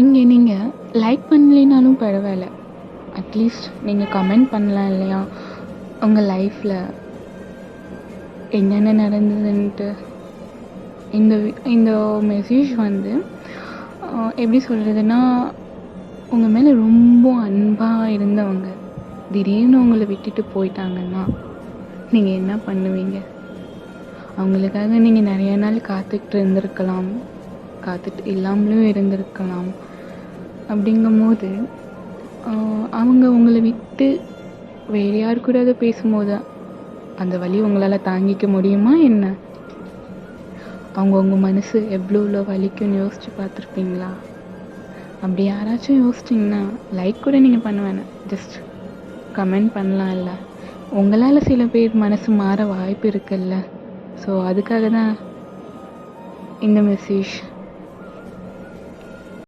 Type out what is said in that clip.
இங்கே நீங்கள் லைக் பண்ணலைனாலும் பரவாயில்ல, அட்லீஸ்ட் நீங்கள் கமெண்ட் பண்ணலாம் இல்லையா? உங்கள் லைஃப்பில் என்னென்ன நடந்ததுன்ட்டு. இந்த இந்த மெசேஜ் வந்து எப்படி சொல்கிறதுன்னா, உங்கள் மேலே ரொம்ப அன்பாக இருந்தவங்க திடீர்னு உங்களை விட்டுட்டு போயிட்டாங்கன்னா நீங்கள் என்ன பண்ணுவீங்க? அவங்களுக்காக நீங்கள் நிறைய நாள் காத்துக்கிட்டு இருந்திருக்கலாம், காத்துட்டு இல்லாமலும் இருந்திருக்கலாம். அப்படிங்கும்போது அவங்க உங்களை விட்டு வேறு யார் கூடயாவது பேசும்போது அந்த வலி உங்களால் தாங்கிக்க முடியுமா என்ன? அவங்க மனசு எவ்வளோ வலிக்குன்னு யோசித்து பார்த்துருப்பீங்களா? அப்படி யாராச்சும் யோசிச்சிங்கன்னா லைக் கூட நீங்கள் பண்ண வேணாம், ஜஸ்ட் கமெண்ட் பண்ணலாம். இல்லை, உங்களால் சில பேர் மனசு மாற வாய்ப்பு இருக்குல்ல. ஸோ அதுக்காக தான் இந்த மெசேஜ்.